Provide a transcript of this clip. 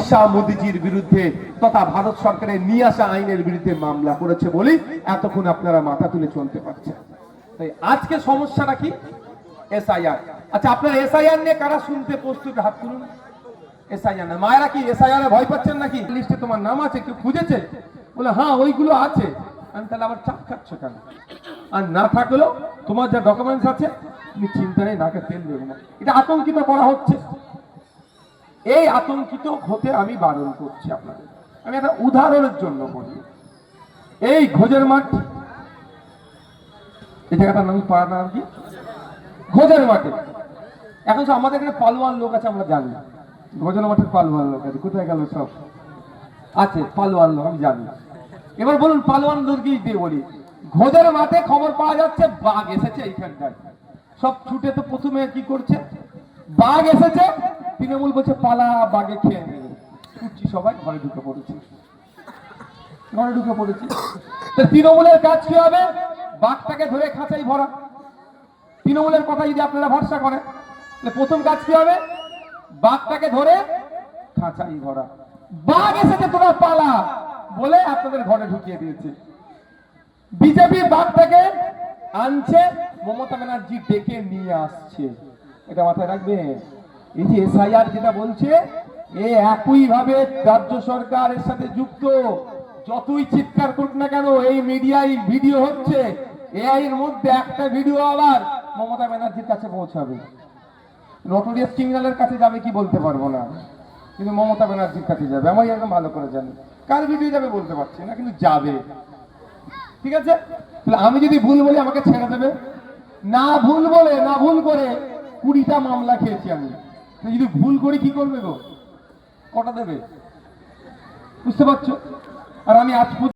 শাহ মোদীজির বিরুদ্ধে তথা ভারত সরকারের নিয়ে আসা আইনের বিরুদ্ধে মামলা করেছে বলেই এতক্ষণ আপনারা মাথা তুলে চলতে পারছেন। তাই আজকে সমস্যাটা কি? এসআইআর। আচ্ছা, আপনার এসআইআর নিয়ে কারা শুনতে প্রস্তুত? হাত তুলুন। এসআইআর না, মায়েরা কি এসআইআর ভয় পাচ্ছেন নাকি? লিস্টে তোমার নাম আছে, কেউ খুঁজেছে? বলে হ্যাঁ ওইগুলো আছে। আমি তাহলে আবার চাপ খাচ্ছ কেন? আর না থাকলেও তোমার যা ডকুমেন্টস আছে তুমি চিন্তা নেই, নাকে তেল দেবো না। এটা আতঙ্কিত করা হচ্ছে। এই আতঙ্কিত হতে আমি বারণ করছি আপনাদের। আমি একটা উদাহরণের জন্য বলি, এই ঘোজের মাঠ, এই জায়গাটার নাম পাড়ার নাম কি? ঘোজের মাঠে। এখন তো আমাদের এখানে পালোয়ান লোক আছে, আমরা জানি ঘোজের মাঠের পালোয়ান লোক আছে। কোথায় গেল সব? আছে পালোয়ান লোক, আমি জানি। এবার বলুন পালোয়ান লোক কি দিয়ে বলি। ঘোজের মাঠে খবর পাওয়া যাচ্ছে বাঘ এসেছে এইখানটায়। সব ছুটে তো প্রথমে কি করছে, বাঘ এসেছে, তৃণমূল বলছে পালা, বাঘে খেয়ে নেবে। ছুটছি সবাই, ঘরে ঢুকে পড়েছি। ঘরে ঢুকে পড়েছি। তো তৃণমূলের কাজ কি হবে? বাঘটাকে ধরে খাঁচাই ভরা। তৃণমূলের কথা যদি আপনারা ভরসা করেন, প্রথম কাজ কি হবে? বাঘটাকে ধরে খাঁচাই ভরা। বাঘ এসেছে তোরা পালা বলে আপনাদের ঘরে ঢুকিয়ে দিয়েছে। বিজেপি বাঘটাকে আনছে, মমতা ব্যানার্জি ডেকে নিয়ে আসছে। এটা মাথায় রাখবে। এই যে এসআইআর যেটা বলছে, এ একই ভাবে রাজ্য সরকারের সাথে যুক্ত। যতই চিৎকার করুক না কেন, এই মিডিয়ায় ভিডিও হচ্ছে, এআই এর মধ্যে একটা ভিডিও আবার মমতা ব্যানার্জির কাছে পৌঁছাবে। নটোরিয়াস ক্রিমিনালের কাছে যাবে কি বলতে পারবো না, কিন্তু মমতা ব্যানার্জির কাছে যাবে। আমি একদম ভালো করে জানি কার ভিডিও যাবে বলতে পারছি না, কিন্তু যাবে। ঠিক আছে, তাহলে আমি যদি ভুল বলি আমাকে ছেড়ে দেবে। না ভুল বলে, না ভুল করে 20টা মামলা খেয়েছি আমি। যদি ভুল করি কি করবে গো? কটা দেবে? বুঝতে পারছো? আর আমি আজ